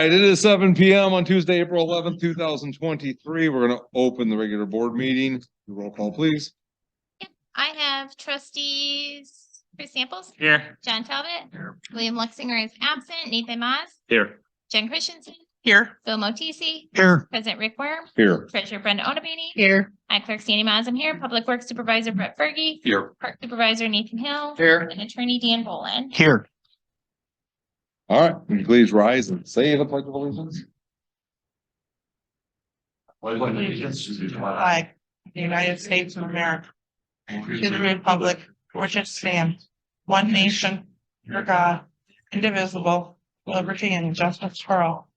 It is 7 PM on Tuesday, April 11th, 2023. We're going to open the regular board meeting. Roll call, please. I have trustees Chris Samples, Here. John Talbot, Here. William Lexinger is absent, Nathan Moss, Here. Jen Christensen, Here. Bill Motisi, Here. President Rick Worm, Here. Treasurer Brenda Otabini, Here. I Clerk Sandy Moss, I'm here, Public Works Supervisor Brett Fergie, Here. Park Supervisor Nathan Hill, Here. and Attorney Dan Boland. Here. All right, will you please rise and say the pledge of allegiance. Allegiance to the flag of the United States of America, to the republic for which it stands, one nation, under God, indivisible, liberty and justice for all.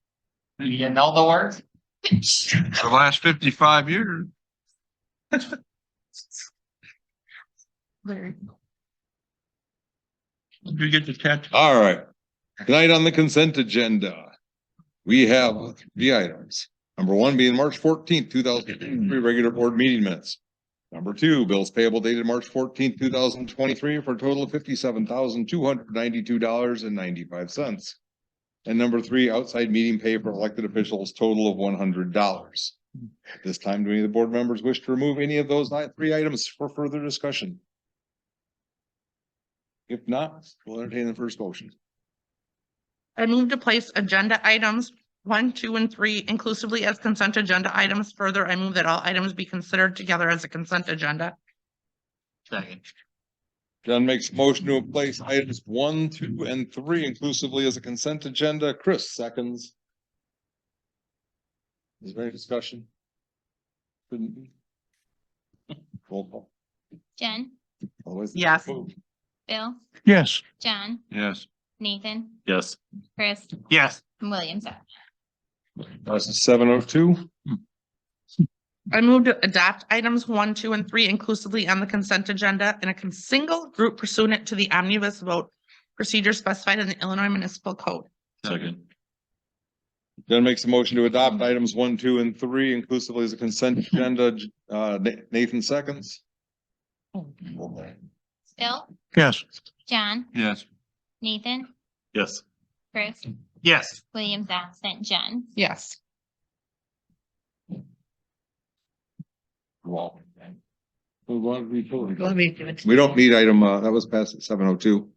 You know the words? The last 55 years. You get the tattoo. All right. Tonight on the consent agenda, we have 3 items. Number 1 being March 14th, 2023 regular board meeting minutes. Number 2, bills payable dated March 14th, 2023 for a total of $57,292.95. And number 3, outside meeting pay for elected officials, total of $100. At this time, do any of the board members wish to remove any of those 3 items for further discussion? If not, we'll entertain the first motion. I move to place agenda items 1, 2, and 3 inclusively as consent agenda items. Further, I move that all items be considered together as a consent agenda. Second. John makes a motion to place items 1, 2, and 3 inclusively as a consent agenda. Chris seconds. Is there any discussion? Couldn't be. Roll call. Jen, Otherwise- Yes. Bill, Yes. John, Yes. Nathan, Yes. Chris, Yes. and Williams. That's 702. I move to adopt items 1, 2, and 3 inclusively on the consent agenda in a single group pursuant to the omnibus vote procedure specified in the Illinois Municipal Code. Second. John makes a motion to adopt items 1, 2, and 3 inclusively as a consent agenda. Nathan seconds. Bill, Yes. John, Yes. Nathan, Yes. Chris, Yes. Williams absent, Jen. Yes. Wow. Move on to utilities. Let me give it to We don't need item, that was passed at 702.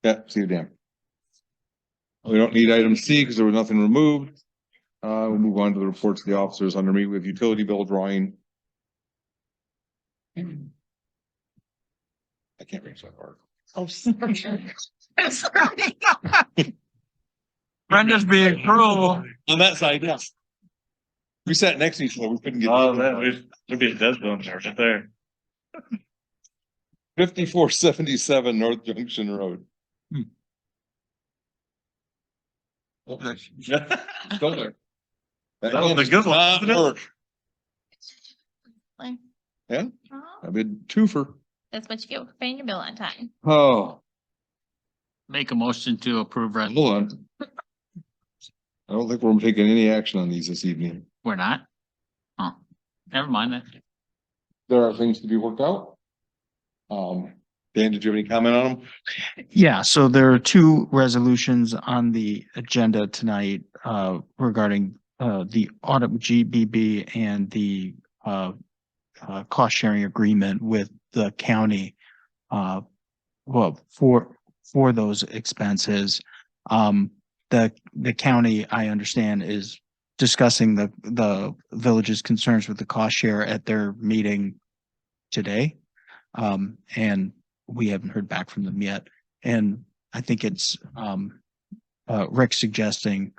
Yeah, see you, Dan. We don't need item C because there was nothing removed. We'll move on to the reports of the officers under me with utility bill drawing. I can't reach that far. Oh, sorry. Brenda's being cruel. On that side, yes. We sat next to each other, we couldn't get. Oh, man, there'd be a dead zone right there. 5477 North Junction Road. Okay. Still there. That was a good one, wasn't it? Work. Like, Yeah, oh, I've been twofer. that's what you get for paying your bill on time. Oh, Make a motion to approve. hold on. I don't think we're taking any action on these this evening. We're not? Oh, never mind that. There are things to be worked out. Dan, did you have any comment on them? Yeah, so there are 2 resolutions on the agenda tonight regarding the audit GBB and the cost sharing agreement with the county. Well, for those expenses, the county, I understand, is discussing the village's concerns with the cost share at their meeting today. And we haven't heard back from them yet. And I think it's Rick suggesting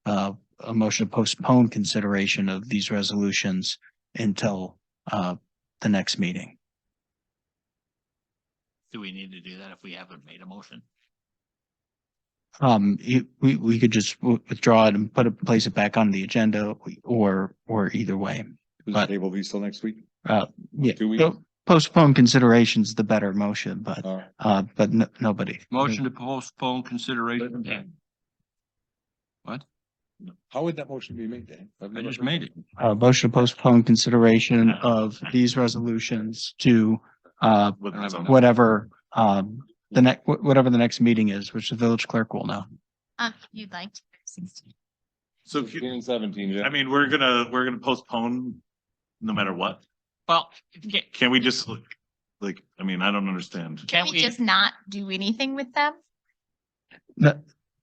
a motion to postpone consideration of these resolutions until the next meeting. Do we need to do that if we haven't made a motion? We could just withdraw it and place it back on the agenda or either way. Is But- the table be still next week? Yeah, 2 weeks? postpone consideration is the better motion, but nobody. Motion to postpone consideration. What? How would that motion be made, Dan? I just made it. Motion to postpone consideration of these resolutions to whatever whatever the next meeting is, which the village clerk will know. You'd like to. 16. So, 16 and 17, yeah. I mean, we're gonna postpone no matter what. Well, Can we just like, I mean, I don't understand. can We we, just not do anything with them?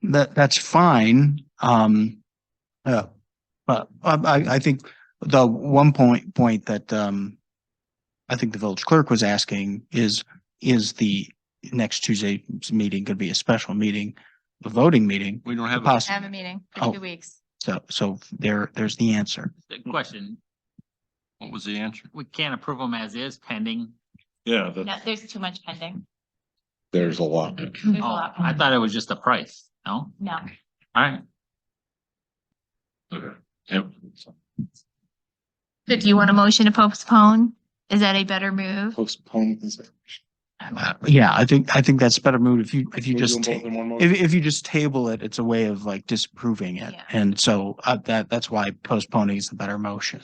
That's fine. But I think the one point that, I think the village clerk was asking is the next Tuesday's meeting going to be a special meeting, a voting meeting? We don't have. Have a meeting for Oh. 2 weeks. So there's the answer. the question, What was the answer? we can't approve them as is pending. Yeah, No, there's too much pending. There's a lot. There's a Oh, lot. I thought it was just the price. No? No. All right. okay. Yep. So do you want a motion to postpone? Is that a better move? Postpone consideration. Yeah, I think that's a better move if you Can we do just them both in one motion? if you just table it, it's a way of like disapproving it. Yeah. And so that's why postponing is the better motion.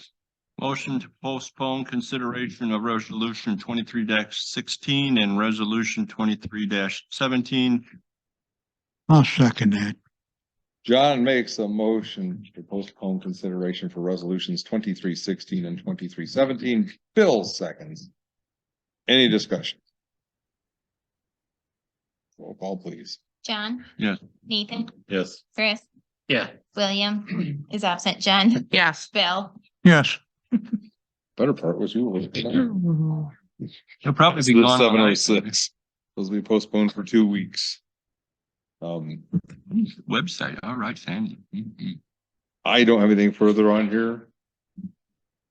Motion to postpone consideration of resolution 23-16 and resolution 23-17. I'll second that. John makes a motion to postpone consideration for resolutions 23-16 and 23-17. Bill seconds. Any discussion? Roll call, please. John? Yes. Nathan? Yes. Chris? Yeah. William is absent. Jen? Yes. Bill? Yes. Better part was you. He'll probably It's be the gone. 706. Supposed to be postponed for 2 weeks. Website, all right, Sandy. Mhm. I don't have anything further on here.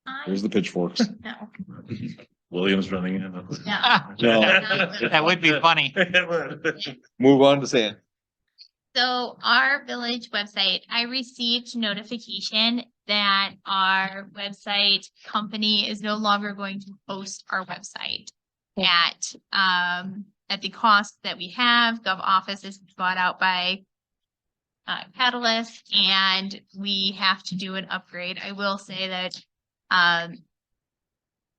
I- There's the pitchforks. No. Williams running in. No. That would be funny. Move on to Sam. So our village website, I received notification that our website company is no longer going to host our website at the cost that we have. Gov Office is bought out by Catalyst, and we have to do an upgrade. I will say that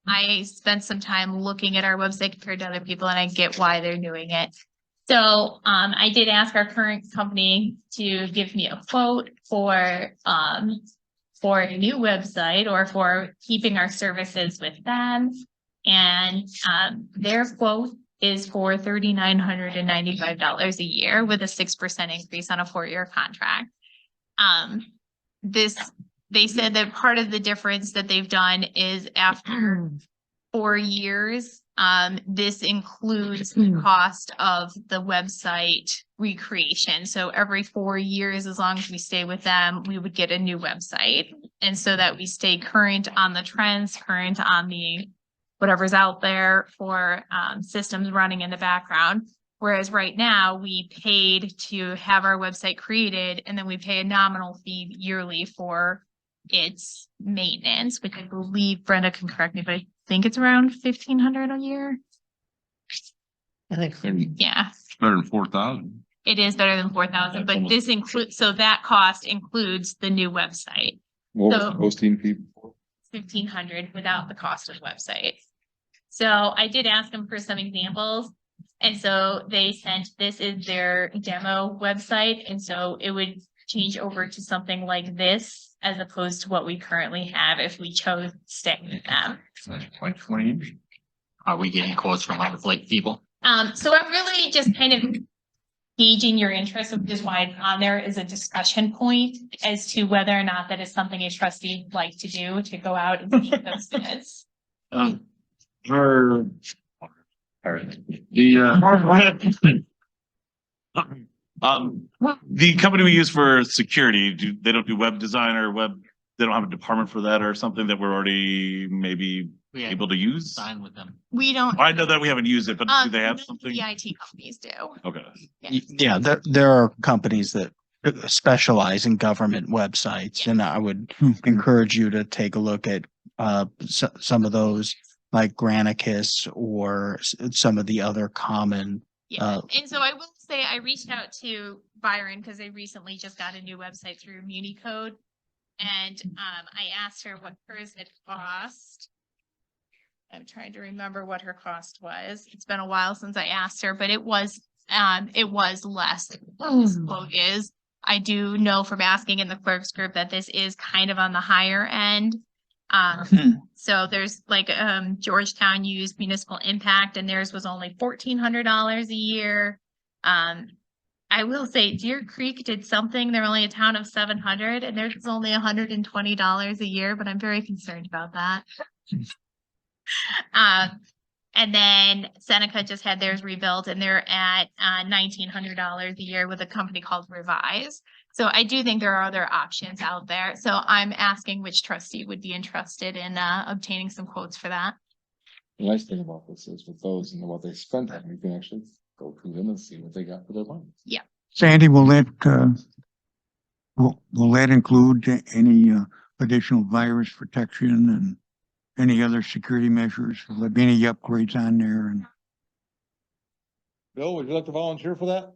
I spent some time looking at our website compared to other people, and I get why they're doing it. So I did ask our current company to give me a quote for a new website or for keeping our services with them. And their quote is for $3,995 a year with a 6% increase on a 4-year contract. They said that part of the difference that they've done is after 4 years, this includes the cost of the website recreation. So every 4 years, as long as we stay with them, we would get a new website. And so that we stay current on the trends, current on the whatever's out there for systems running in the background. Whereas right now, we paid to have our website created, and then we pay a nominal fee yearly for its maintenance, which I believe Brenda can correct me, but I think it's around $1,500 a year. I think so. Yeah, It's better than 4,000. it is better than 4,000, but this includes, so that cost includes the new website, What was So- the hosting fee? 1,500 without the cost of website. So I did ask them for some examples. And so they sent, this is their demo website. And so it would change over to something like this as opposed to what we currently have if we chose to stay with them. Like 20. Are we getting quotes from other like people? So I'm really just kind of gauging your interest, which is why it's on there is a discussion point as to whether or not that is something a trustee would like to do, to go out and seek those bids. For. The company we use for security, they don't do web design or web, they don't have a department for that or something that we're already maybe We had able to use? sign with them. We don't. I know that we haven't used it, but do they have none of something? The IT companies do. Okay. Yeah, there are companies that specialize in government websites, and I would encourage you to take a look at some of those, like Granicus or some of the other common. Yeah, and so I will say I reached out to Byron because I recently just got a new website through MuniCode. And I asked her what hers had cost. I'm trying to remember what her cost was. It's been a while since I asked her, but it was less than what this quote is. I do know from asking in the clerks group that this is kind of on the higher end. So there's like, Georgetown used Municipal Impact and theirs was only $1,400 a year. I will say Deer Creek did something. They're only a town of 700 and theirs is only $120 a year, but I'm very concerned about that. And then Seneca just had theirs rebuilt and they're at $1,900 a year with a company called Revise. So I do think there are other options out there. So I'm asking which trustee would be interested in obtaining some quotes for that. The nice thing about this is with those and what they spent on, you can actually go through them and see what they got for their money. Sandy, will that include any additional virus protection and any other security measures? Will there be any upgrades on there? And Bill, would you like to volunteer for that?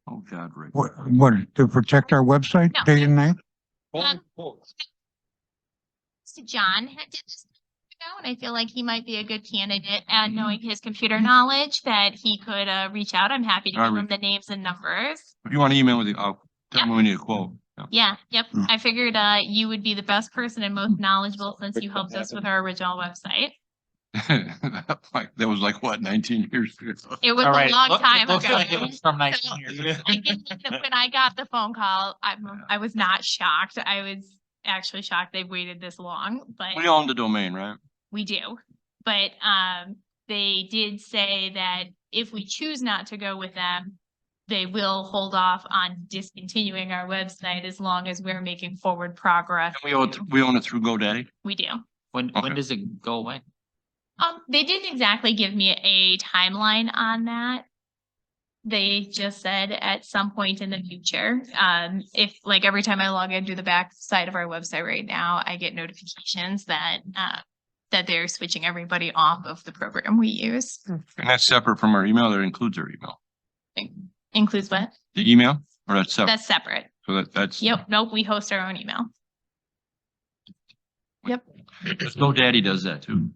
Oh, God, Rick. what, to protect our website No. day and night? Quotes. So John had did this ago, and I feel like he might be a good candidate and knowing his computer knowledge that he could reach out. I'm happy to All give right. him the names and numbers. If you want to email with the, I'll tell me we need a quote. Yeah. Yep. Hmm. I figured you would be the best person and most knowledgeable since you helped us with our original website. That was like, what, 19 years ago? It was All a right, long look- time it looks ago. like it was from 19 years ago. I can say that when I got the phone call, I was not shocked. I was actually shocked they waited this long, but We own the domain, right? we do. But they did say that if we choose not to go with them, they will hold off on discontinuing our website as long as we're making forward progress. We own it through GoDaddy. We do. When Okay. does it go away? They didn't exactly give me a timeline on that. They just said at some point in the future, if like every time I log into the back side of our website right now, I get notifications that that they're switching everybody off of the program we use. And that's separate from our email. That includes our email. Includes what? The email or that's separate? That's separate. So that's. Yep. Nope. We host our own email. Yep. GoDaddy does that too.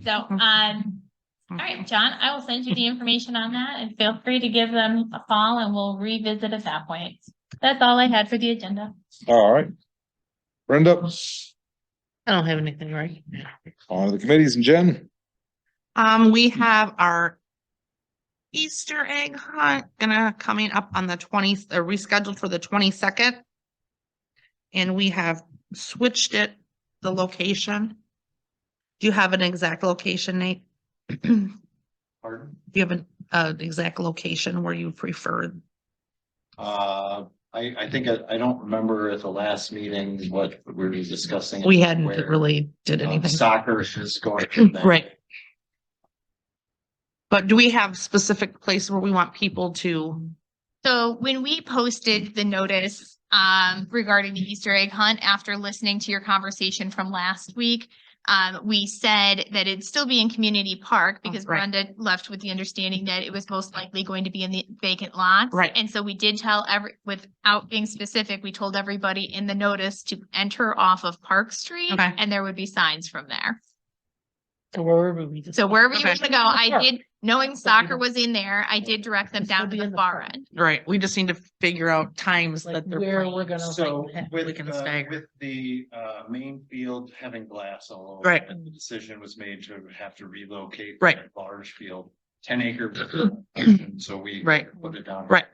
So, all right, John, I will send you the information on that and feel free to give them a call and we'll revisit at that point. That's all I had for the agenda. All right. Brenda, I don't have anything, right? on to the committees and Jen. We have our Easter egg hunt coming up on the 20th, rescheduled for the 22nd. And we have switched it, the location. Do you have an exact location, Nate? Pardon? Do you have an exact location where you prefer? I think I don't remember at the last meeting what we were discussing. We hadn't where, really did anything. Soccer is going. to that. Right. But do we have specific place where we want people to? So when we posted the notice regarding the Easter egg hunt after listening to your conversation from last week, we said that it'd still be in Community Park because right. Brenda left with the understanding that it was most likely going to be in the vacant lots. Right. And so we did tell without being specific, we told everybody in the notice to enter off of Park Street Okay. and there would be signs from there. So wherever we. So wherever you Okay. want to go, I did, knowing soccer was in there, I did direct them It'll down to be the in the far park. end. Right, we just need to figure out times Like that they're where playing. we're gonna. So like, with, can stagger. with the, main field having glass all over. Right. And the decision was made to have to relocate. Right. that Large field, 10-acre. So we. Right. Put it down. Right.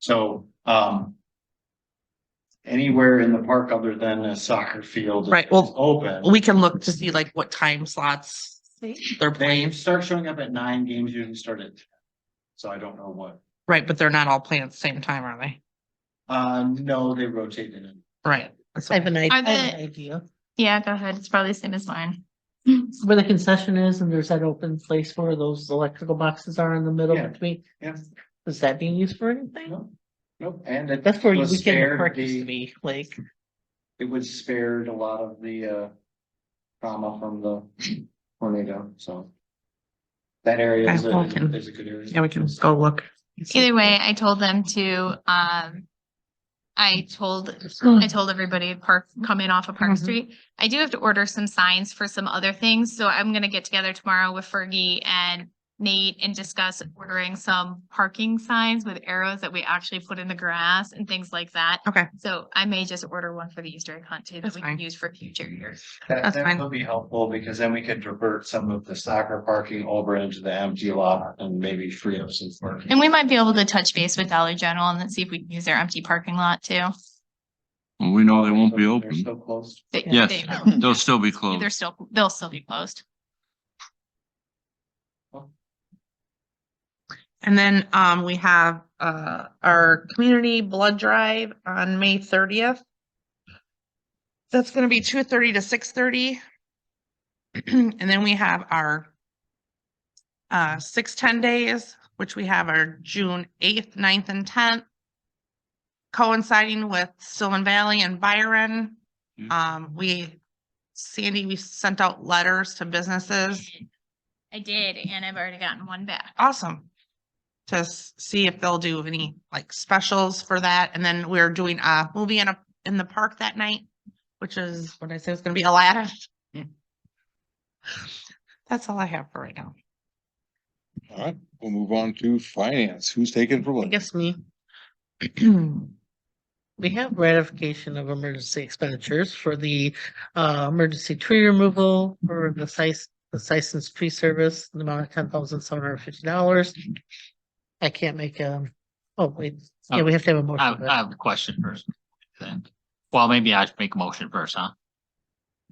So, anywhere in the park other than a soccer field. Right, is well, Open. We can look to see like what time slots they're They playing, start showing up at 9 games, usually start at 10. So I don't know what, right, but they're not all playing at the same time, are they? no, they rotate in. Right. I have an Are the- idea. Yeah, go ahead. It's probably the same as mine. Where the concession is and there's that open place where those electrical boxes are in the middle Yeah. between. Yeah. Is that being used for anything? No. Nope, and it That's where was weekend spared park used to the, be, like, it was spared a lot of the, trauma from the tornado, so. That area is Okay, well, can- is a good area. Yeah, we can go look. Either way, I told them to, I told everybody to come in off of Park Mhm. Street. I do have to order some signs for some other things, so I'm gonna get together tomorrow with Fergie and Nate and discuss ordering some parking signs with arrows that we actually put in the grass and things like that. Okay, So I may just order one for the Easter egg hunt too, that That's we fine. can use for future years. That's That fine. would be helpful because then we could divert some of the soccer parking over into the empty lot and maybe free up some parking. And we might be able to touch base with Dollar General and then see if we can use their empty parking lot too. Well, we know they won't be They're open. still closed. Yes, they'll still be closed. They'll still be closed. and then, we have, our community blood drive on May 30th. That's gonna be 2:30 to 6:30. And then we have our 6-10 days, which we have our June 8th, 9th, and 10th. Coinciding with Sylvan Valley and Byron. Sandy, we sent out letters to businesses. I did, and I've already gotten one back. Awesome. To see if they'll do any like specials for that. And then we're doing a movie in the park that night, which is what I said it's gonna be Aladdin. That's all I have for right now. All right, we'll move on to finance. Who's taking for I what? guess me. We have ratification of emergency expenditures for the emergency tree removal for the Sison's tree service, in the amount of $10,750. I can't make oh, wait, yeah, we have to have a motion. I for that. have a question first. Then, well, maybe I should make a motion first, huh?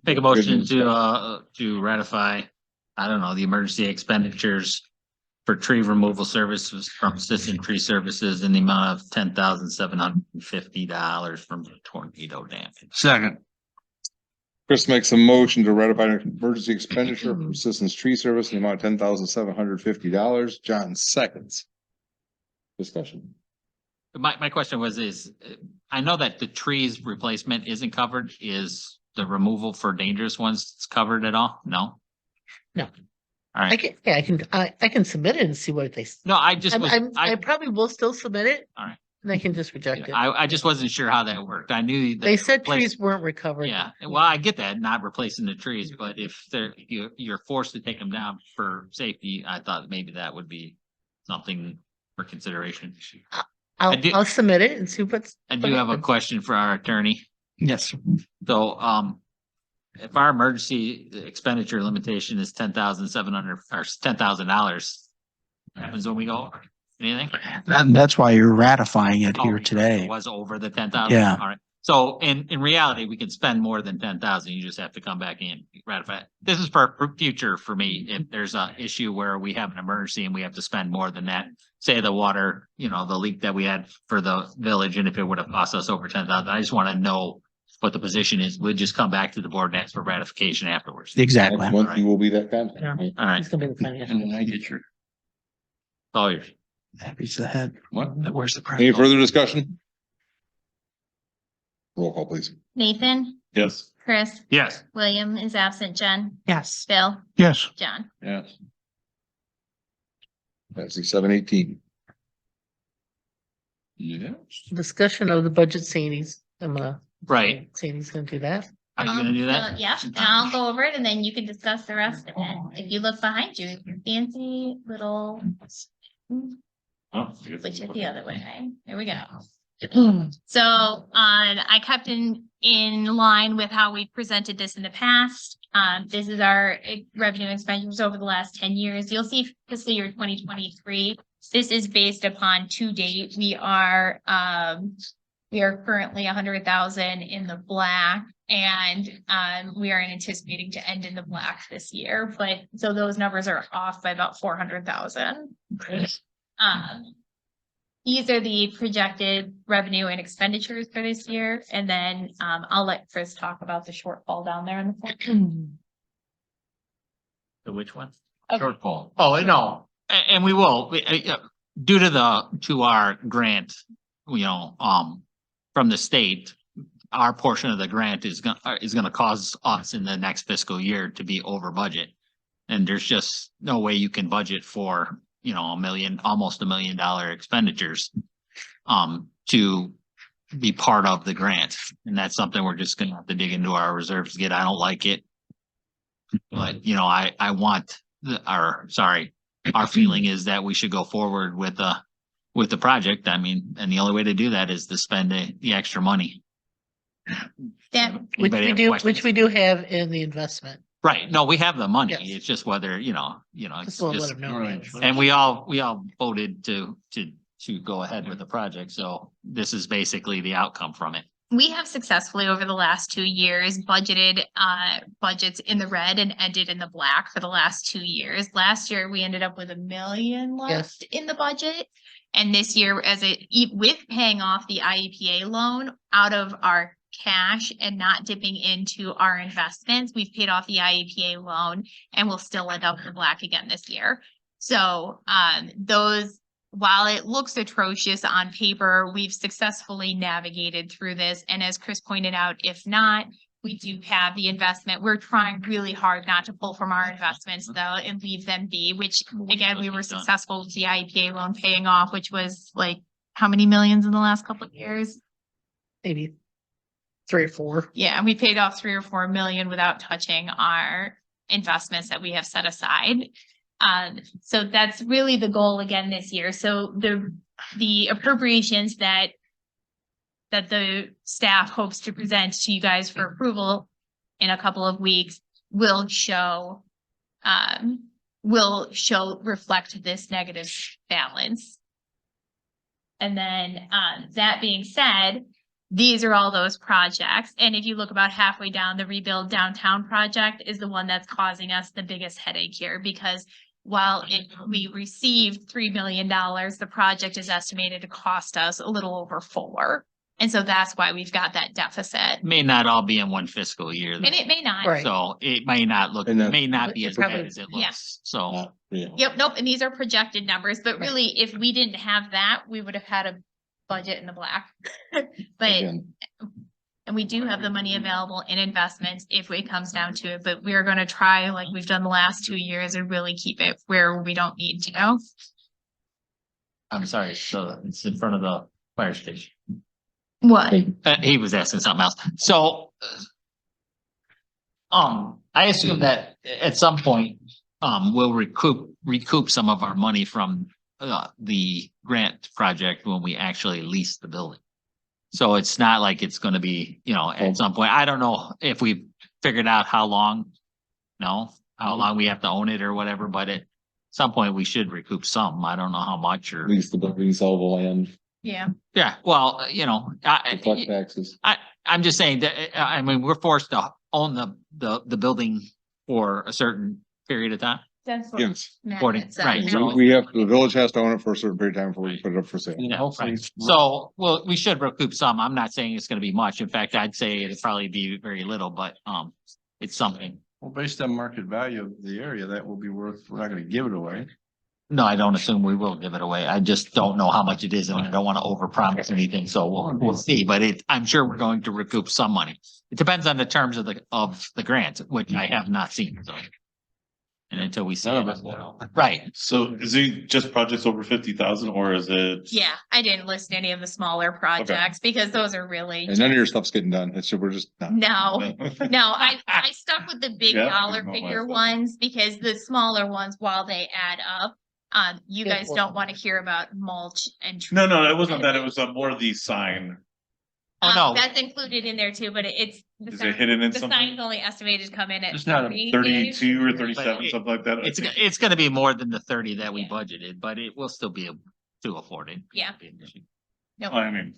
Make a motion to ratify, I don't know, the emergency expenditures for tree removal services from Sisson Tree Services in the amount of $10,750 from tornado damage. Second, Chris makes a motion to ratify an emergency expenditure from Citizens Tree Service in the amount of $10,750. John seconds. Discussion. My question was I know that the trees replacement isn't covered. Is the removal for dangerous ones covered at all? No? No. All right. I can submit it and see what they. No, I just was, I probably will still submit it. All right. And I can just reject it. I just wasn't sure how that worked. I knew that They said replace- trees weren't recovered. Yeah, well, I get that, not replacing the trees, but if you're forced to take them down for safety, I thought maybe that would be something for consideration. I do- I'll submit it and see what's. I what do have a happens. question for our attorney. Yes. So, if our emergency expenditure limitation is $10,700 or $10,000, what happens when we go over? Anything? That's why you're ratifying it Oh, here because today. It was over the 10,000? Yeah. All right. So in reality, we can spend more than 10,000. You just have to come back in, ratify it. This is for future for me. If there's a issue where we have an emergency and we have to spend more than that, say the water, the leak that we had for the village, and if it would have cost us over 10,000, I just want to know what the position is. We'll just come back to the board and ask for ratification afterwards. Exactly. Next month you will be that contact. Yeah. All right. It's gonna be the finance. and then I get your, All yours. That beats the head. what? Where's the Any press? further discussion? Roll call, please. Nathan, Yes. Chris, Yes. William is absent, Jen, Yes. Bill, Yes. John. Yes. That's the 718. Yes. Discussion of the budget Sadie's. Right. Sadie's gonna do that. Are you gonna do that? Yeah, and I'll go over it and then you can discuss the rest of it. If you look behind you, fancy little, Oh, switch it the other way. There we go. So, I kept in line with how we presented this in the past. This is our revenue expenditures over the last 10 years. You'll see fiscal year 2023. This is based upon to date. We are currently 100,000 in the black, and we are anticipating to end in the black this year. But so those numbers are off by about 400,000. These are the projected revenue and expenditures for this year, and then I'll let Chris talk about the shortfall down there in the front. The which one? Okay. Shortfall. Oh, no, and we will, due to our grant, from the state, our portion of the grant is gonna cause us in the next fiscal year to be over budget. And there's just no way you can budget for, almost $1 million expenditures, to be part of the grant. And that's something we're just gonna have to dig into our reserves to get. I don't like it. But, I want our feeling is that we should go forward with the project. I mean, and the only way to do that is to spend the extra money. That, Which Anybody we have do, questions? which we do have in the investment. Right, no, we have the money. Yes. It's just whether, it's Just we'll let just, them know. right. yes. and we all voted to go ahead with the project. So this is basically the outcome from it. we have successfully over the last 2 years budgeted budgets in the red and ended in the black for the last 2 years. Last year, we ended up with $1 million left in the budget. And this year, with paying off the IEPA loan out of our cash and not dipping into our investments, we've paid off the IEPA loan and we'll still end up in the black again this year. So while it looks atrocious on paper, we've successfully navigated through this. And as Chris pointed out, if not, we do have the investment. We're trying really hard not to pull from our investments though and leave them be, which again, we were successful with the IEPA loan paying off, which was like how many millions in the last couple of years? Maybe 3 or 4. Yeah, we paid off 3 or 4 million without touching our investments that we have set aside. So that's really the goal again this year. So the appropriations that the staff hopes to present to you guys for approval in a couple of weeks will reflect this negative balance. And then, that being said, these are all those projects. And if you look about halfway down, the rebuild downtown project is the one that's causing us the biggest headache here, because while we received $3 million, the project is estimated to cost us a little over 4. And so that's why we've got that deficit. May not all be in one fiscal year. And it may not. Right. So it may not look, And that- may not be It as bad probably- as it Yeah. looks. So Yep, nope, and these are projected numbers, but really, if we didn't have that, we would have had a budget in the black. But, Again, and we do have the money available in investments if it comes down to it, but we're gonna try, like we've done the last 2 years, and really keep it where we don't need to go. I'm sorry. So it's in front of the fire station. What? He was asking something else. So, I assume that at some point, we'll recoup some of our money from the grant project when we actually lease the building. So it's not like it's gonna be, at some point, I don't know if we've figured out how long we have to own it or whatever, but at some point we should recoup some. I don't know how much or. lease the building, sellable land, Yeah, Yeah, well, collect taxes. I'm just saying that, I mean, we're forced to own the building for a certain period of time. that's what. Yes. Matt Forty, had said. right, Yeah. so- The village has to own it for a certain period of time before we put it up for sale. Yeah, Hopefully right. it's- So, well, we should recoup some. I'm not saying it's gonna be much. In fact, I'd say it'd probably be very little, but, it's something. Well, based on market value of the area, that will be worth, we're not gonna give it away. No, I don't assume we will give it away. I just don't know how much it is and I don't want to overpromise anything, so we'll see, but I'm sure we're going to recoup some money. It depends on the terms of the grant, which I have not seen, so. And until we see None it, of us will. right, So is it just projects over 50,000 or is it? Yeah, I didn't list any of the smaller projects because those are really. And none of your stuff's getting done. It's, we're just not. No, no, I stuck with the big Yeah, dollar that's not my figure fault. ones because the smaller ones, while they add up, you Yeah, guys well- don't want to hear about mulch and. No, it wasn't that. It was more the sign. oh, no, That's included in there too, but it's. the Is sign- it hidden in The something? sign's only estimated to come in at It's not a 30. 32 or 37, But it- something like that. I think. it's gonna be more than the 30 that we Yeah. budgeted, but it will still be to afford it. Yeah. I mean,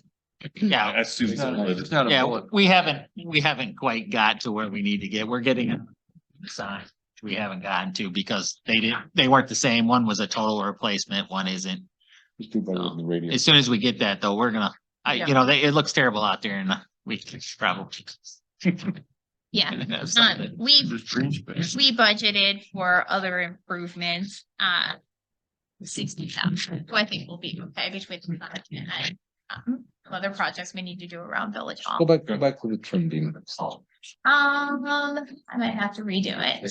Yeah, I assume It's so. not, but it's not a yeah, bullet. we haven't quite got to where we need to get. We're getting a sign. We haven't gotten to because they weren't the same. One was a total replacement, one isn't. Just do better than the radio. As soon as we get that though, we're gonna, Yeah. it looks terrible out there and we can probably. Yeah, have something. Just green space. we budgeted for other improvements, 60,000. So I think we'll be okay between the budget and other projects we need to do around Village Hall. Go back to the trim beam. I might have to redo it.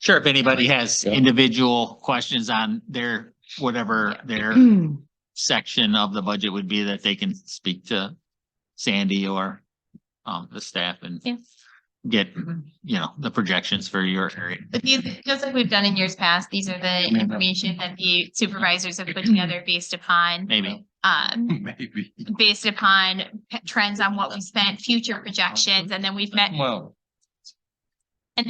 Sure, if anybody has Yeah. individual questions on whatever their section of the budget would be, that they can speak to Sandy or the staff and Yeah. get, you know, the projections for your area. But these, just like we've done in years past, these are the information that the supervisors have put together based upon, Maybe. Maybe. based upon trends on what we spent, future projections, and then we've met Well, with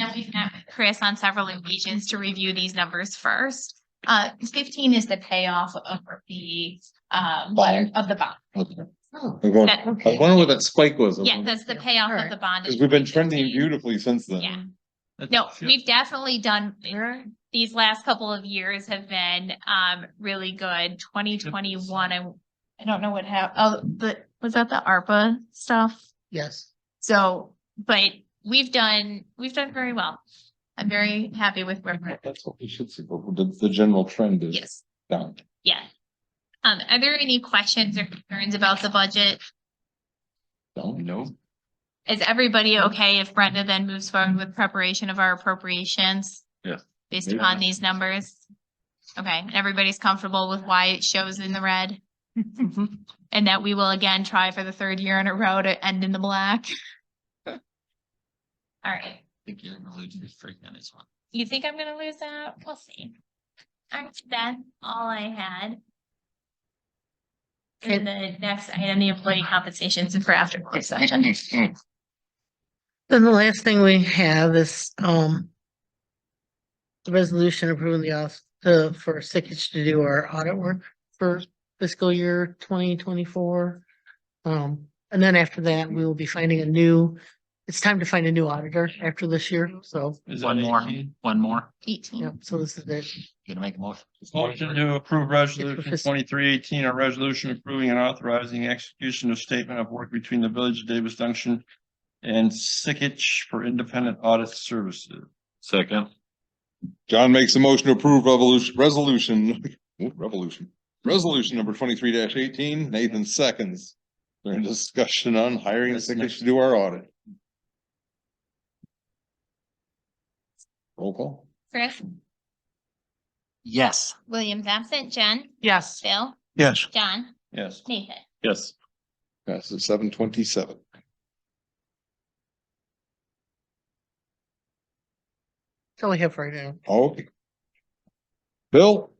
Chris on several occasions to review these numbers first. 15 is the payoff of the of the bond. Okay. I'm going- I was wondering what that spike was. Yeah, that's the payoff of Alright. the bond. Because we've been trending beautifully since then. Yeah. No, we've definitely done, these last couple of years have been really good. 2021, I don't know what happened. Was that the ARPA stuff? Yes. So, but we've done very well. I'm very happy with where we're at. That's what we should see, but the general trend is Yes, down. yeah. Are there any questions or concerns about the budget? no. Is everybody okay if Brenda then moves forward with preparation of our appropriations? Yes. Based Yeah. upon these numbers? Okay, everybody's comfortable with why it shows in the red? And that we will again try for the third year in a row to end in the black? All right, I think you're gonna lose your freak on this one. you think I'm gonna lose that? We'll see. All right, that's all I had. And the next item, the employee compensations for after closed session. Then the last thing we have is, the resolution approving the for Sickich to do our audit work for fiscal year 2024. And then after that, we will be finding it's time to find a new auditor after this year, so, One more. 18. yeah, so this is it. You gonna make a motion? Motion to approve resolution fiscal- 2318, a resolution approving and authorizing execution of statement of work between the Village of Davis Junction and Sickich for independent audit services. Second. John makes a motion to approve resolution number 23-18. Nathan seconds. During discussion on hiring a secretary to do our audit. Roll call. Chris, Yes. Williams absent, Jen, Yes. Bill, Yes. John, Yes. Nathan. Yes. Passes 727. That's all we have right now. Okay. Bill?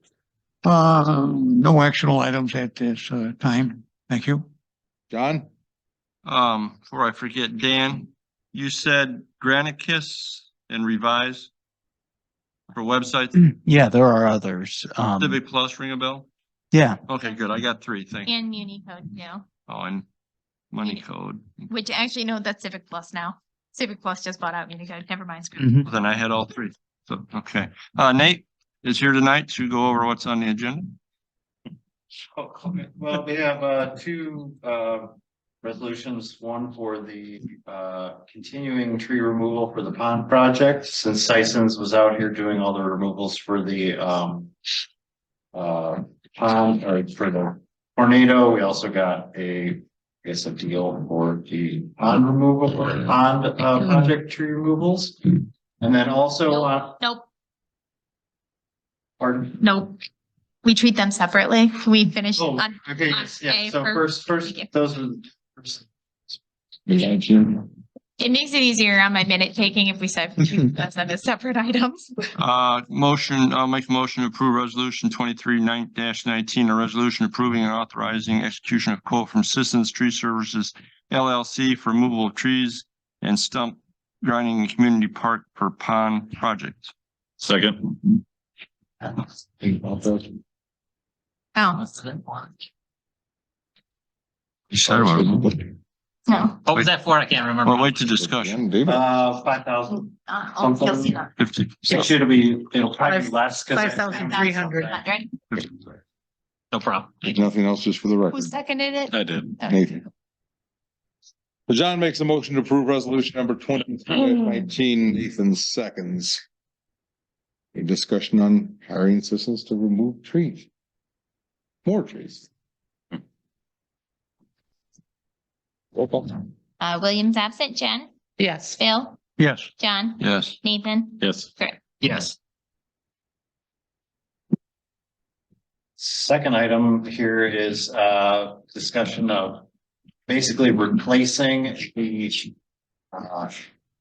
No actionable items at this time. Thank you. John? Before I forget, Dan, you said Granicus and Revise for websites. Yeah, there are others. Civic Plus, ring a bell? Yeah, Okay, good. I got 3. Thank you. And Muni Code now, Oh, and money code. which actually, no, that's Civic Plus now. Civic Plus just bought out Muni Code. Never mind. screw it. mhm. Well, then I had all 3. So, okay. Nate is here tonight to go over what's on the agenda. Well, we have two resolutions, one for the continuing tree removal for the pond project, since Sysons was out here doing all the removals for the pond or for the tornado. We also got a deal for the pond removal or pond project tree removals. And then also Nope, pardon? nope. We treat them separately. We finish Oh, on. okay, on yes, yeah, A so for- first, Thank you. those are. First. It makes it easier on my minute taking if we said we treat those as separate items. I'll make a motion to approve resolution 23-19, a resolution approving and authorizing execution of quote from Sissons Tree Services LLC for removal of trees and stump grinding in community park per pond project. Second. Oh, You said what? no. What was that for? I can't remember. Well, wait to discussion. David? 5,000. You'll see that. 50. It should be, it'll probably be less. 5,300. 100. No problem. Nothing else, just for the Who record. seconded it? I did. Okay. Nathan. So John makes a motion to approve resolution number 23-19. Nathan seconds. A discussion on hiring assistants to remove trees. More trees. Roll call. Williams absent, Jen, Yes. Bill, Yes. John, Yes. Nathan, Yes. Chris. Yes. Second item here is discussion of basically replacing the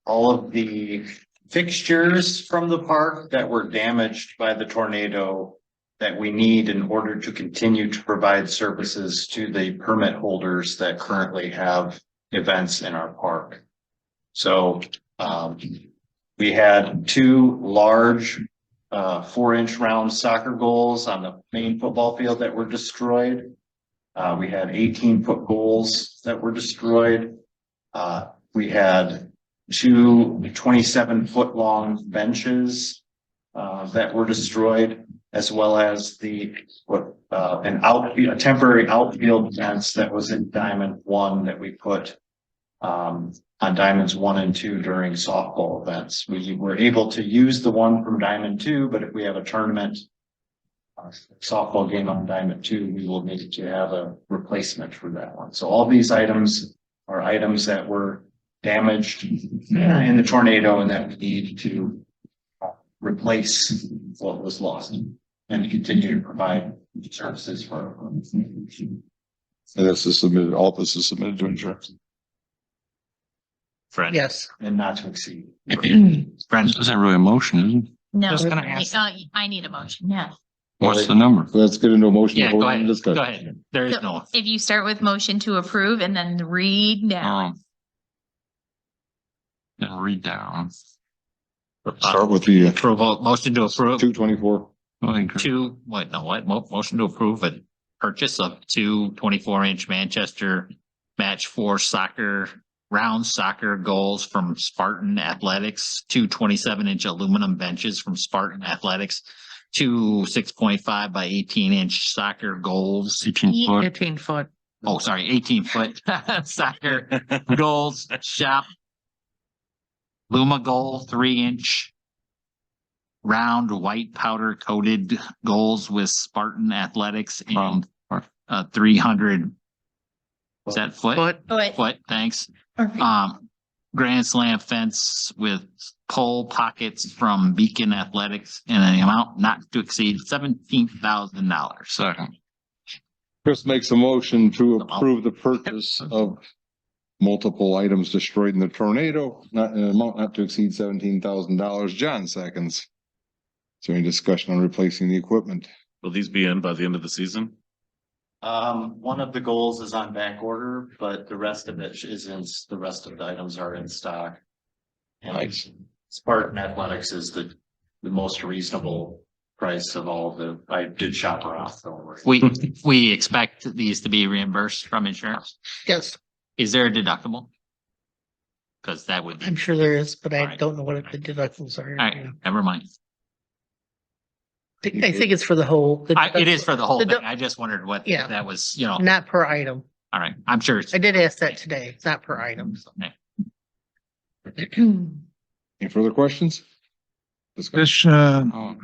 all of the fixtures from the park that were damaged by the tornado that we need in order to continue to provide services to the permit holders that currently have events in our park. So, we had two large 4-inch round soccer goals on the main football field that were destroyed. We had 18-foot goals that were destroyed. We had two 27-foot long benches that were destroyed, as well as a temporary outfield fence that was in Diamond 1 that we put on Diamonds 1 and 2 during softball events. We were able to use the one from Diamond 2, but if we have a tournament softball game on Diamond 2, we will need to have a replacement for that one. So all these items are items that were damaged in the tornado and that we need to replace what was lost and continue to provide services for. And this is submitted, all this is submitted to insurance. Fred. Yes. And not to exceed. Fred. This isn't really a motion, is it? No, Just gonna ask. I need a motion, yeah. What's the number? Let's get into a motion. Yeah, vote, go and ahead. discussion. Go ahead. There is So no. if you start with motion to approve and then read down. Then read down. Start with the Approval, motion to approve 224. motion to approve a purchase of two 24-inch Manchester Match 4 round soccer goals from Spartan Athletics, two 27-inch aluminum benches from Spartan Athletics, two 6.5 by 18-inch soccer goals. 18-foot. 18-foot. Oh, sorry, 18-foot soccer goals, shop. Luma Goal 3-inch round white powder coated goals with Spartan Athletics and 300. Is that foot? Foot, thanks. Grand Slam fence with pole pockets from Beacon Athletics in an amount not to exceed $17,000. Second. Chris makes a motion to approve the purchase of multiple items destroyed in the tornado, not in an amount not to exceed $17,000. John seconds. Is there any discussion on replacing the equipment? Will these be in by the end of the season? One of the goals is on back order, but the rest of it isn't. The rest of the items are in stock. And Nice. Spartan Athletics is the most reasonable price of all the, I did shop around, don't worry. We expect these to be reimbursed from insurance. Yes, Is there a deductible? Because that would I'm be, sure there is, but I Alright. don't know what the deductibles are. all right, never mind. I think it's for the whole. It is for the whole the thing. du- I just wondered what Yeah. that was, all Not per item. right, I'm sure it's. I did ask that today. It's not per item. Okay. Any further questions? Discussion. This, Oh,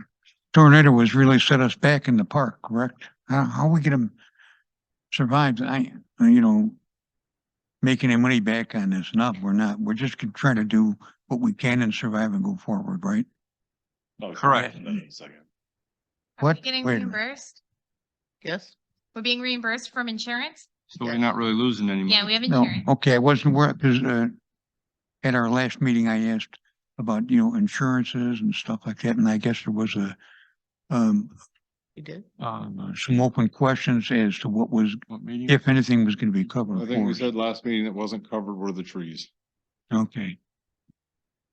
tornado was really set us back in the park, correct? How we gonna survive? Making any money back on this. No, we're not. We're just trying to do what we can and survive and go forward, right? Correct. Second. Are we What? getting Wait a minute. reimbursed? Yes. We're being reimbursed from insurance? So we're not really losing any money. Yeah, we have No, insurance. okay, I wasn't aware, because, at our last meeting, I asked about, insurances and stuff like that, and I guess there was You did. some open questions as to what was, What meeting? if anything was gonna be covered I think for we us. said last meeting that wasn't covered were the trees. Okay,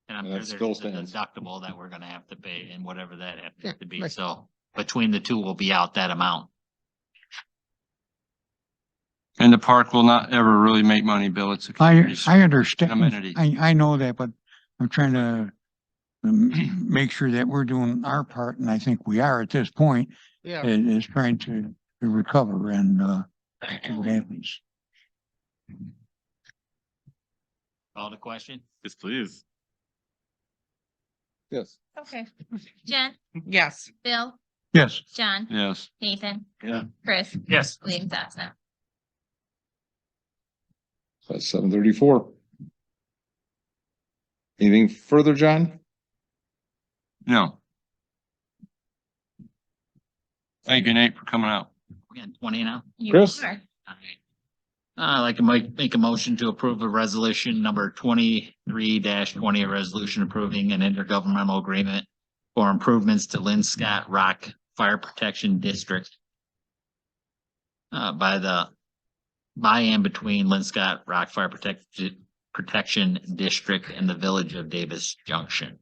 And I'm And sure that there's still a stands. deductible that we're gonna have to pay and whatever that happens Yeah, to be. right. So between the two, we'll be out that amount. And the park will not ever really make money, Bill. It's a I community understand, amenity. I know that, but I'm trying to make sure that we're doing our part, and I think we are at this point, Yeah. is trying to recover and, see what happens. Call the question? Yes, please. Yes. Okay. Jen, Yes. Bill, Yes. John, Yes. Nathan. Yeah. Chris. Yes. William Sassner. That's 7:34. Anything further, John? No. Thank you, Nate, for coming out. We're getting 20 now. You Chris? are. All right. I'd like to make a motion to approve a resolution number 23-20, a resolution approving an intergovernmental agreement for improvements to Lynn Scott Rock Fire Protection District. By and between Lynn Scott Rock Fire Protection District and the Village of Davis Junction.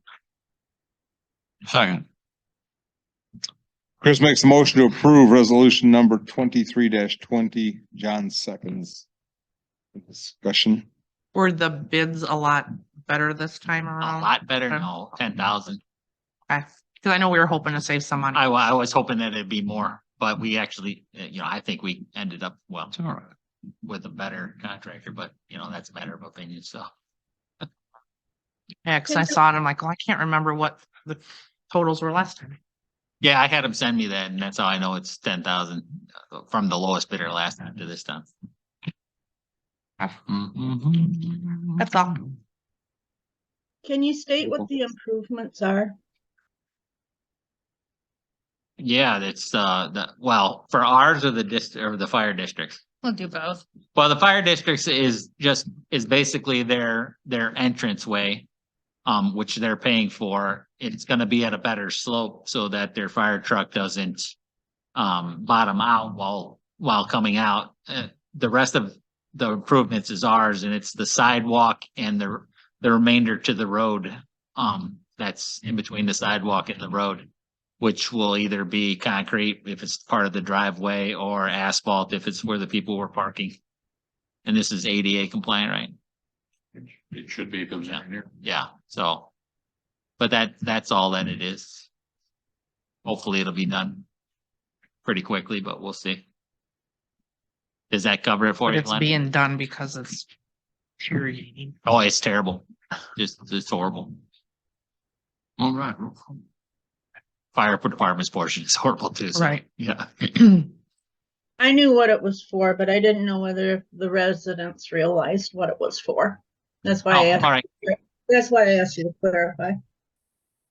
Second. Chris makes a motion to approve resolution number 23-20. John seconds. Discussion. Were the bids a lot better this time A around? lot better, no, 10,000. Okay, because I know we were hoping to save some money. I was hoping that it'd be more, but we actually, I think we ended up, well, It's all right. with a better contractor, but that's a matter of opinion, so. Yeah, because I saw it, I'm like, oh, I can't remember what the totals were last time. Yeah, I had him send me that, and that's how I know it's 10,000 from the lowest bidder last time to this time. That's all. Can you state what the improvements are? Yeah, that's for ours or the fire districts. We'll do both. Well, the fire districts is basically their entranceway, which they're paying for. It's gonna be at a better slope so that their fire truck doesn't bottom out while coming out. The rest of the improvements is ours, and it's the sidewalk and the remainder to the road. That's in between the sidewalk and the road, which will either be concrete if it's part of the driveway or asphalt if it's where the people were parking. And this is ADA compliant, right? It should be, if it was in here. Yeah, so, but that's all that it is. Hopefully it'll be done pretty quickly, but we'll see. Does that cover it for But you? it's Glenn? being done because it's deteriorating. Oh, it's terrible. It's horrible. All right. Fire department's portion is horrible too. So, Right. yeah. I knew what it was for, but I didn't know whether the residents realized what it was for. That's why I Oh, asked, all right. that's why I asked you to clarify.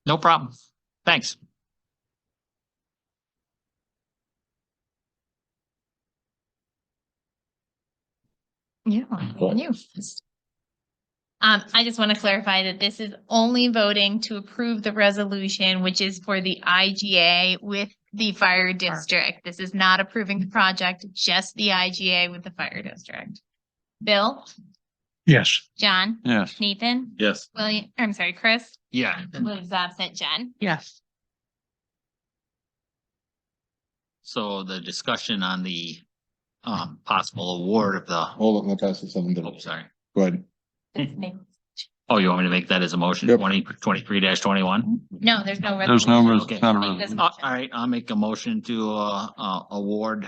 No problem. Thanks. Yeah. You. I just want to clarify that this is only voting to approve the resolution, which is for the IGA with the fire district. This is not approving the project, just the IGA with the fire district. Bill, Yes. John, Yes. Nathan, Yes. William, I'm sorry, Chris, Yeah. William's absent, Jen. Yes. So the discussion on the possible award of the, Hold on, I'll pass this on. oh, sorry. Go ahead. Oh, you want me to make that as a motion, Yep. No, 23-21? there's no. There's no, resolution. Okay. it's not a Make this resolution. All right, I'll make a motion to award.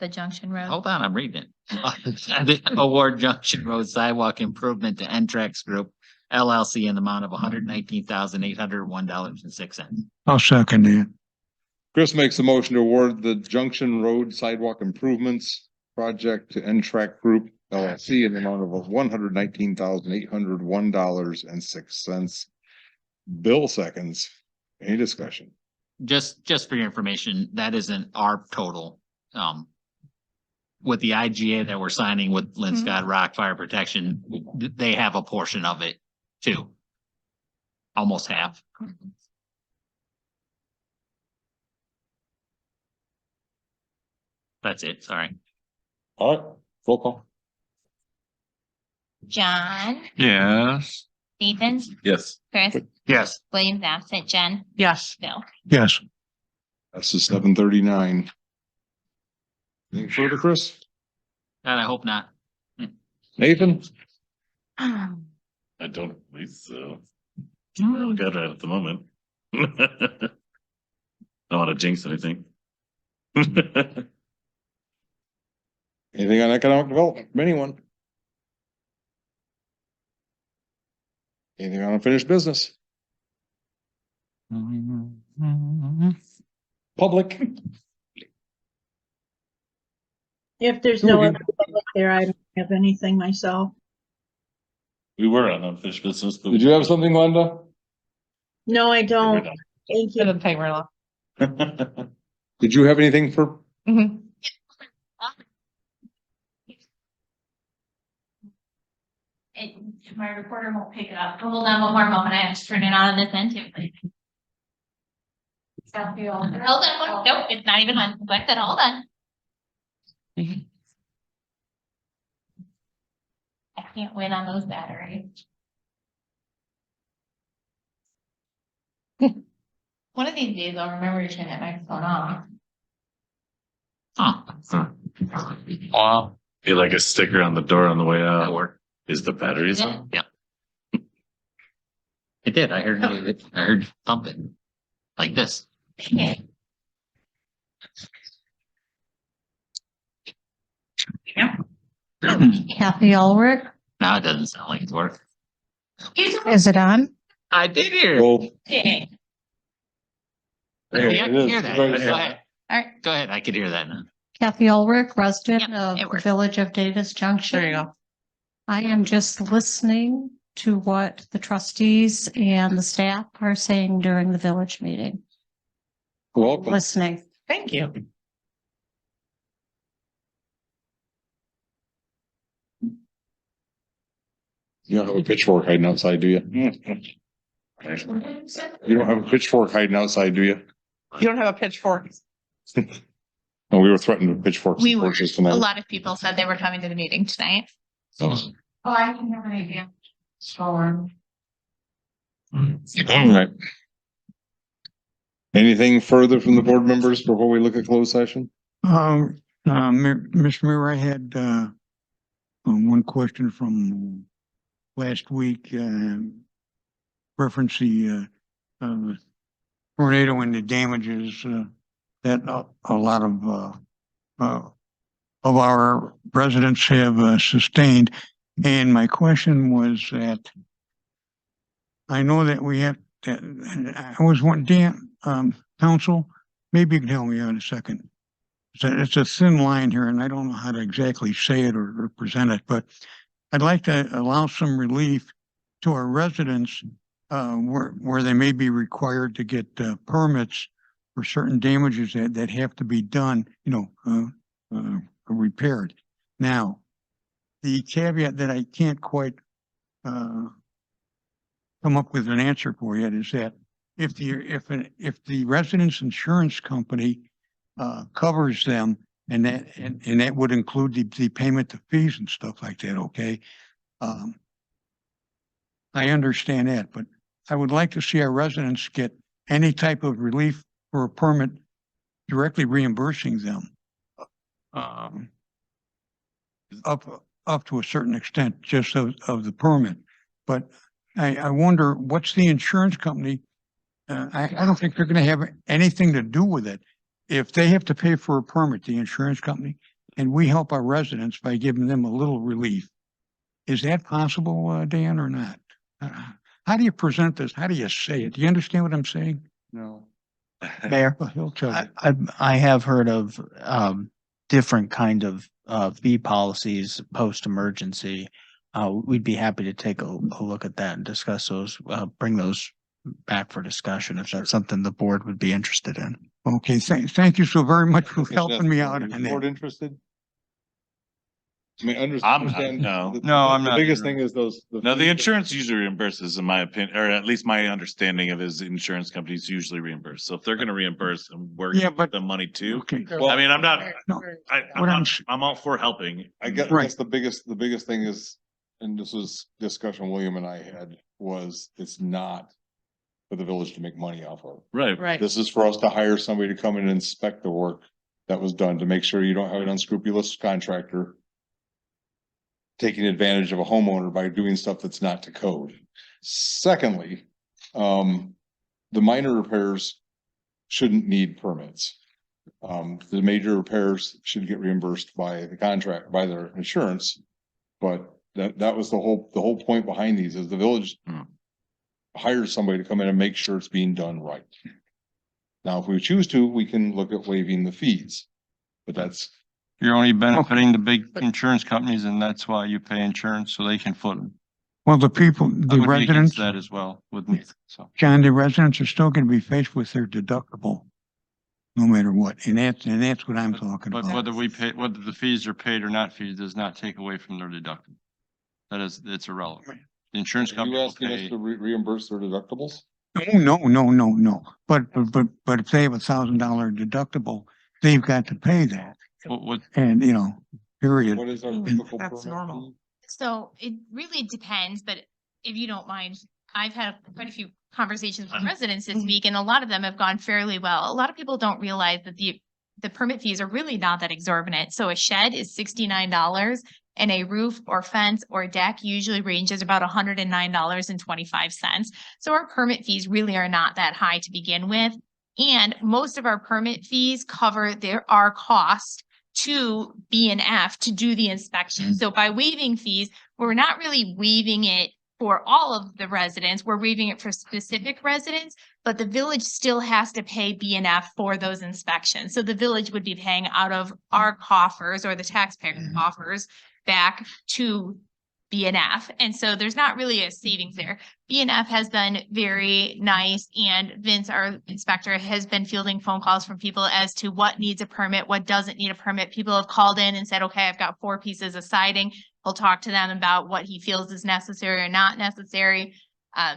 The Junction Road. Hold on, I'm reading it. Award Junction Road Sidewalk Improvement to Entrex Group LLC in the amount of $119,801.06. I'll second it. Chris makes a motion to award the Junction Road Sidewalk Improvements Project to N-Track Group LLC in the amount of $119,801.06. Bill seconds. Any discussion? Just for your information, that isn't our total. With the IGA that we're signing with Lynn Scott Rock Fire Protection, they have a portion of it too. Almost half. That's it, sorry. All right, roll call. John, Yes. Nathan, Yes. Chris, Yes. William's absent, Jen, Yes. Bill. Yes. That's the 7:39. Anything further, Chris? God, I hope not. Nathan? I don't believe so. I got it at the moment. I don't want to jinx anything. Anything on economic development from anyone? Anything on unfinished business? Public? If there's no other public there, I don't have anything myself. We were on unfinished business. but we- Did you have something, Glenda? No, I We're don't. done. Thank For you. the payroll law. Did you have anything for, Mhm. My recorder won't pick it up. Hold on one more moment. I have to turn it on this end too. Hold on, nope, it's not even on. Like that, hold on. I can't win on those batteries. One of these days I'll remember to turn that microphone off. Wow. Be like a sticker on the door on the way out. Is the batteries on? Yeah. It did. I heard thumping like this. Okay. Kathy Ulrich, Now it doesn't sound like it's working. is it on? I did hear it. Well, Okay. there Yeah, I it can is. hear that. Right Go there. ahead. All right. Go ahead. I can hear that now. Kathy Ulrich, resident Yep, of it the works. Village of Davis Junction. There you go. I am just listening to what the trustees and the staff are saying during the village meeting. Welcome. Listening. Thank you. You don't have a pitchfork hiding outside, do you? You don't have a pitchfork hiding outside, do you? You don't have a pitchfork. No, we were threatened with pitchforks. We were, horses a tonight. lot of people said they were coming to the meeting tonight. So, Oh, I can have an idea. Sure. all right. Anything further from the board members before we look at closed session? Mr. Mayor, I had, one question from last week, reference the, tornado and the damages, that a lot of our residents have, sustained. And my question was that I know that we have, and I was one, Dan, council, maybe you can help me out a second. It's a thin line here and I don't know how to exactly say it or present it, but I'd like to allow some relief to our residents, where they may be required to get, permits for certain damages that have to be done, repaired. Now, the caveat that I can't quite, come up with an answer for yet is that if the residence insurance company covers them and that would include the payment of fees and stuff like that, okay? I understand that, but I would like to see our residents get any type of relief for a permit directly reimbursing them. Up to a certain extent, just of the permit. But I wonder, what's the insurance company? I don't think they're gonna have anything to do with it. If they have to pay for a permit, the insurance company, and we help our residents by giving them a little relief. Is that possible, Dan, or not? How do you present this? How do you say it? Do you understand what I'm saying? No. Mayor, Well, he'll tell you. I have heard of different kind of fee policies post-emergency. We'd be happy to take a look at that and discuss those, bring those back for discussion if that's something the board would be interested in. Okay, thank you so very much for helping me out Is on the board that. interested? I mean, I'm understand. not, no. the- No, I'm the not. biggest thing is those. No, the insurance usually reimburses, in my opinion, or at least my understanding of is insurance companies usually reimburse. So if they're gonna reimburse, we're Yeah, gonna but- give them money too. Okay, Well, I mean, I'm not, no, I'm What I'm I'm all for helping. I guess, Right. the biggest thing is, and this was discussion William and I had, was it's not for the village to make money off of. Right. Right. This is for us to hire somebody to come in and inspect the work that was done to make sure you don't have an unscrupulous contractor taking advantage of a homeowner by doing stuff that's not to code. Secondly, the minor repairs shouldn't need permits. The major repairs should get reimbursed by the contract, by their insurance. But that was the whole point behind these is the village hires somebody to come in and make sure it's being done right. Now, if we choose to, we can look at waiving the fees, but that's, You're only benefiting the big insurance companies and that's why you pay insurance so they can foot them. well, the people, I the would be against residents, that as well with me, so. John, the residents are still gonna be faced with their deductible. No matter what, and that's what I'm talking But about. whether we pay, whether the fees are paid or not fees does not take away from their deductible. That is, it's irrelevant. The insurance Are company you will asking us pay. to reimburse their deductibles? No. But if they have $1,000 deductible, they've got to pay that. What, And, period. What is our Mm, typical that's permit normal. fee? So it really depends, but if you don't mind, I've had quite a few conversations with residents this week, and a lot of them have gone fairly well. A lot of people don't realize that the permit fees are really not that exorbitant. So a shed is $69 and a roof or fence or deck usually ranges about $109.25. So our permit fees really are not that high to begin with. And most of our permit fees cover our cost to B&F to do the inspection. So by waiving fees, we're not really waiving it for all of the residents. We're waiving it for specific residents, but the village still has to pay B&F for those inspections. So the village would be paying out of our coffers or the taxpayer coffers back to B&F. And so there's not really a savings there. B&F has been very nice, and Vince, our inspector, has been fielding phone calls from people as to what needs a permit, what doesn't need a permit. People have called in and said, okay, I've got 4 pieces of siding. He'll talk to them about what he feels is necessary or not necessary.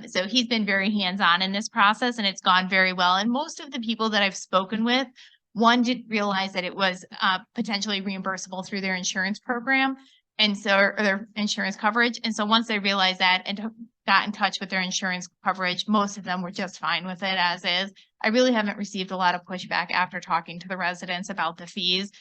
So he's been very hands-on in this process, and it's gone very well. And most of the people that I've spoken with, one didn't realize that it was potentially reimbursable through their insurance program. And so, or their insurance coverage. And so once they realized that and got in touch with their insurance coverage, most of them were just fine with it as is. I really haven't received a lot of pushback after talking to the residents about the fees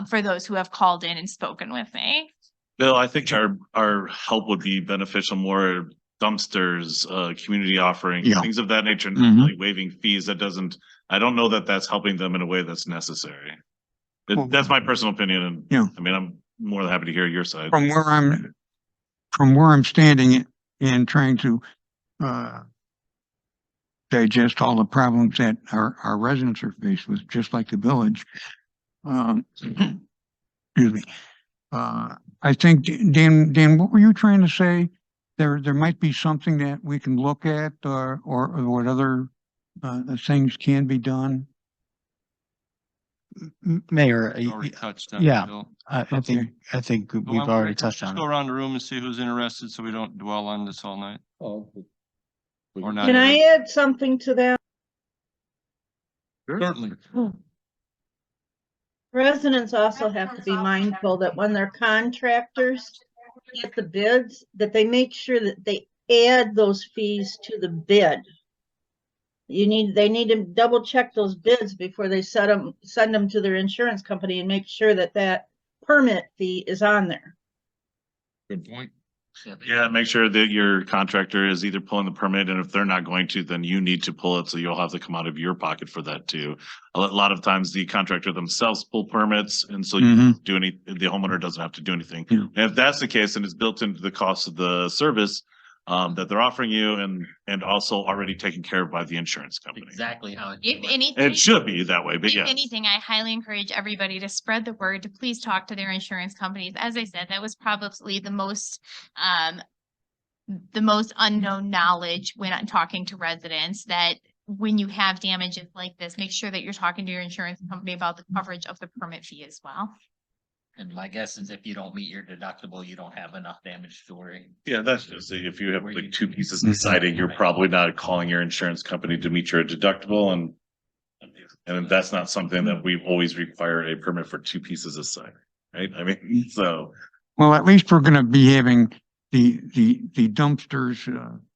for those who have called in and spoken with me. Bill, I think our help would be beneficial, more dumpsters, community offerings, Yeah. things of that nature, not Mhm. really waiving fees. I don't know that that's helping them in a way that's necessary. Well- That's my personal opinion, and Yeah. I mean, I'm more than happy to hear your side. From where I'm standing and trying to, digest all the problems that our residents are faced with, just like the village. Excuse me. I think, Dan, what were you trying to say? There might be something that we can look at or what other, things can be done. Mayor, already touched on. it, yeah, Bill. I think Well, we've already touched let's on go it. around the room and see who's interested, so we don't dwell on this all night. Oh, Or not. Can I even. add something to that? certainly. Residents also have to be mindful that when their contractors get the bids, that they make sure that they add those fees to the bid. They need to double check those bids before they send them to their insurance company and make sure that that permit fee is on there. Good point. Yeah, make sure that your contractor is either pulling the permit, and if they're not going to, then you need to pull it, so you'll have to come out of your pocket for that too. A lot of times the contractor themselves pull permits, and so you do the homeowner doesn't have to do anything. Yeah. And if that's the case, then it's built into the cost of the service that they're offering you, and also already taken care of by the insurance company. Exactly how it. If anything. It should be that way, but If yeah. anything, I highly encourage everybody to spread the word, to please talk to their insurance companies. As I said, that was probably the most unknown knowledge when I'm talking to residents, that when you have damages like this, make sure that you're talking to your insurance company about the coverage of the permit fee as well. And my guess is if you don't meet your deductible, you don't have enough damage to worry. Yeah, that's just it. If you have like 2 pieces of siding, you're probably not calling your insurance company to meet your deductible, and that's not something that we always require a permit for 2 pieces of siding, right? I mean, so. Well, at least we're gonna be having the dumpsters,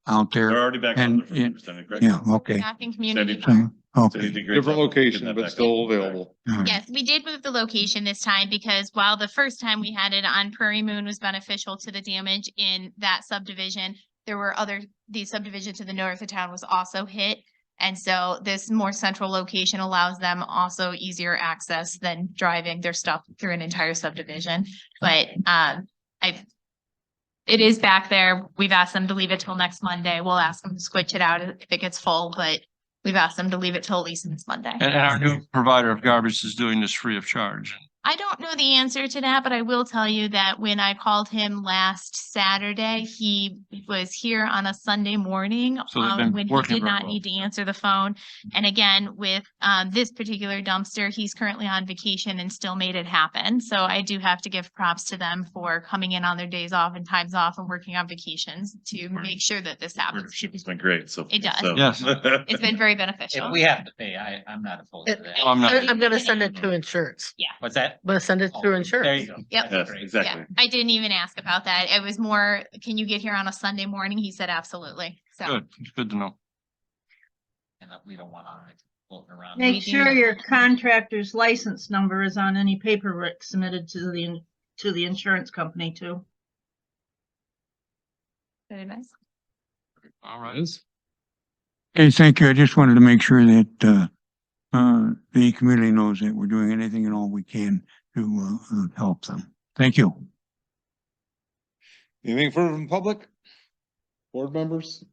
out They're there. already back And- on there, correct? Yeah, okay. Back in community. Sandy- So, Sandy okay. did a great Different job of getting location, that but back still on track. available. All right. Yes, we did move the location this time because while the first time we had it on Prairie Moon was beneficial to the damage in that subdivision, there were the subdivision to the north of town was also hit. And so this more central location allows them also easier access than driving their stuff through an entire subdivision. But it is back there. We've asked them to leave it till next Monday. We'll ask them to switch it out if it gets full, but we've asked them to leave it till at least this Monday. And our new provider of garbage is doing this free of charge. I don't know the answer to that, but I will tell you that when I called him last Saturday, he was here on a Sunday morning, So they've been when he working did very not well. need to answer the phone. And again, with this particular dumpster, he's currently on vacation and still made it happen. So I do have to give props to them for coming in on their days off and times off and working on vacations to make sure that this happens. Leadership's been great, so. It does. so- Yes. It's been very If beneficial. we have to pay, I'm not opposed to that. I'm not. I'm gonna send it to insurance. What's that? I'm gonna send it Oh, through There insurance. you go. Yep. That's Yes, great. exactly. Yeah, I didn't even ask about that. It was more, can you get here on a Sunday morning? He said absolutely. So Good, it's good to know. And we don't want to floating around. Make We do sure not. your contractor's license number is on any paperwork submitted to the insurance company too. very nice. All right. Okay, thank you. I just wanted to make sure that, the community knows that we're doing anything and all we can to, help them. Thank you. Anything further from public? Board members?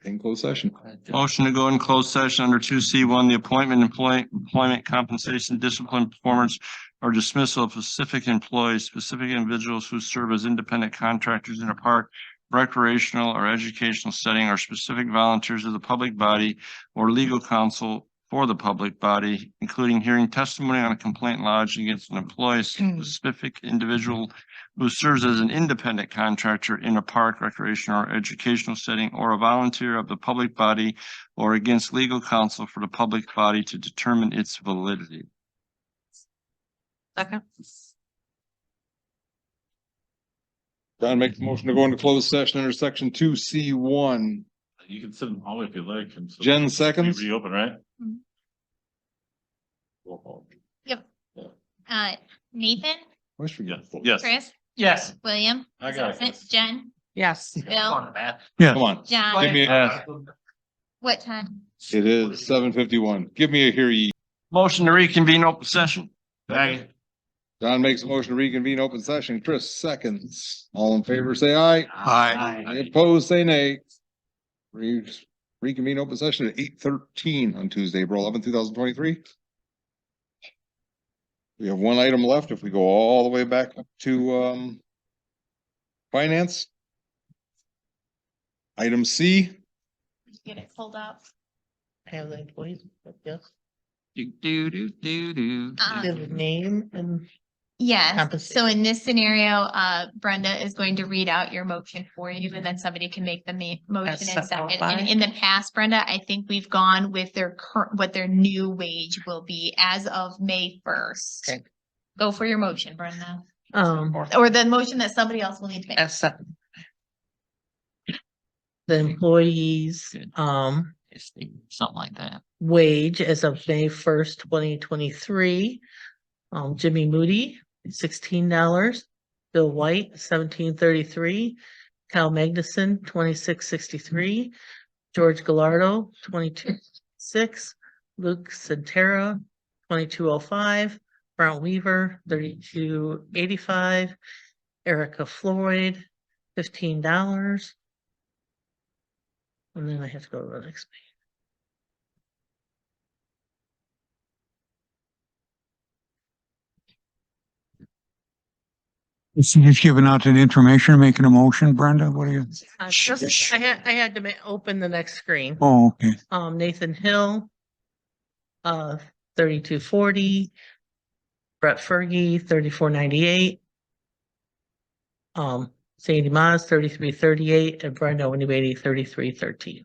In closed session. Motion to go in closed session under 2C1, the appointment, employment compensation, discipline, performance, or dismissal of specific employees, specific individuals who serve as independent contractors in a park, recreational or educational setting, or specific volunteers of the public body or legal counsel for the public body, including hearing testimony on a complaint lodged against an employee, specific individual who serves as an independent contractor in a park, recreational, or educational setting, or a volunteer of the public body, or against legal counsel for the public body to determine its validity. Second. John makes a motion to go into closed session under section 2C1. You can send them all if you like. and so- Jen seconds. Reopen, right? Mhm. Roll call. Nathan, Wish we Yes, could- yes. Chris, Yes. William, I got it. Jen, Yes. Bill, Yes. Come on. John. Give me, What time? it is 7:51. Give me a hear ye. Motion to reconvene open session. Second. John makes a motion to reconvene open session. Chris seconds. All in favor, say aye. Aye. Any opposed, say nay. Reconvene open session at 8:13 on Tuesday, April 11th, 2023. We have one item left. If we go all the way back up to, finance. Item C, Get it pulled up. Have the employees, yes, Do, do, do, do, do. the name and Yes, so Compensation. in this scenario, Brenda is going to read out your motion for you, and then somebody can make the motion As and second. And simplified. in the past, Brenda, I think we've gone with their what their new wage will be as of May 1st. Okay. Go for your motion, Brenda, or or the motion that somebody else will need to make. as second. The employees, Something like that. wage as of May 1st, 2023. Jimmy Moody, $16. Bill White, $17.33. Kyle Magnuson, $26.63. George Gallardo, $22.6. Luke Centera, $22.05. Brown Weaver, $32.85. Erica Floyd, $15. And then I have to go to the next page. Just giving out that information, or making a motion, Brenda, what are you? I had to open the next screen. Oh, okay. Nathan Hill, 3240. Brett Fergie, 3498. Sandy Moss, 3338, and Brenda Winnie 3313.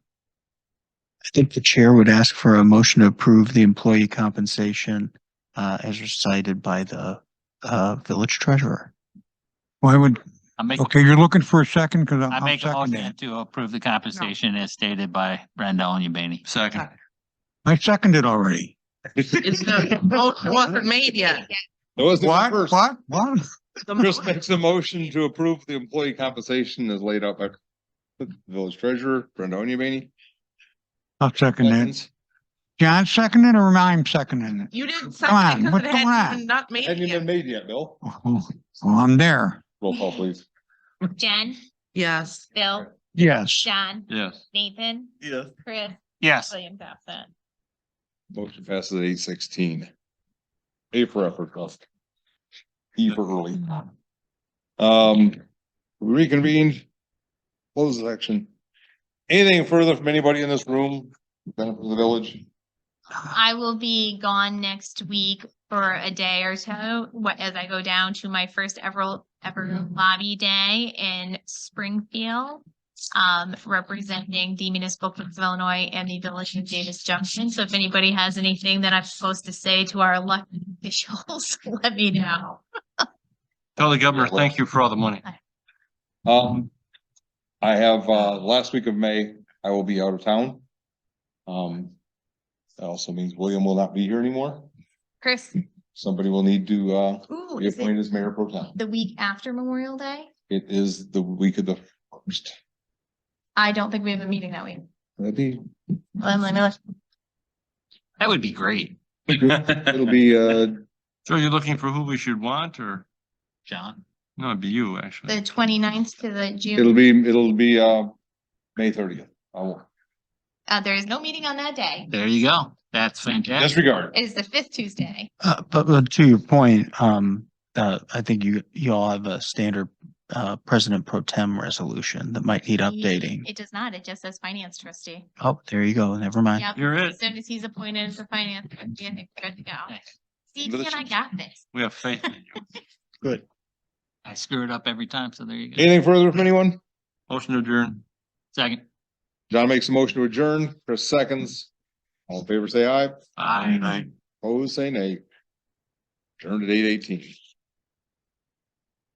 I think the chair would ask for a motion to approve the employee compensation as recited by the village treasurer. Well, I would, I make, okay, you're looking for a second, because I I'll make a second motion that. to approve the compensation as stated by Brenda Onyebany. Second. I seconded already. It's the motion wasn't made yet. it wasn't What, first. what? The Chris mo- makes a motion to approve the employee compensation as laid out by the village treasurer, Brenda Onyebany. I'll second that. Seconds. John seconded or I'm seconding it? You didn't Come on, second it what's because it going hadn't on? been not made Hadn't even yet. made yet, Bill. Oh, well, I'm there. Roll call, please. Jen, Yes. Bill, Yes. John, Yes. Nathan, Yes. Chris, Yes. William Thompson. Motion passes at 8:16. A for effort, Dust. E for early. Reconvened. Close the section. Anything further from anybody in this room? Benefit of the village? I will be gone next week for a day or so, as I go down to my first ever lobby day in Springfield. Representing the municipal courts of Illinois and the village of Davis Junction. So if anybody has anything that I'm supposed to say to our elected officials, let me know. Tell the governor, thank you for all the money. I have, last week of May, I will be out of town. That also means William will not be here anymore. Chris, Somebody will need to, ooh, be is it appointed as mayor pro tem. the week after Memorial Day? It is the week of the first. I don't think we have a meeting that week. That'd be, Let me look. That would be great. it'll be, So you're looking for who we should want or? John, No, it'd be you, actually. The 29th to the June. it'll be, May 30th. There is no meeting on that day. there you go. That's fantastic. Disregard. It is the 5th Tuesday. But to your point, I think you all have a standard president pro tem resolution that might need updating. It does not. It just says finance trustee. Oh, there you go. Never mind. Yep. You're it. As soon as he's appointed as a finance trustee, I think we're good to go. See, But Dan, I got this. We have faith in you. Good. I screw it up every time, so there you go. Anything further from anyone? Motion to adjourn. Second. John makes a motion to adjourn. Chris seconds. All in favor, say aye. Aye. Opposed, say nay. Adjourned at 8:18.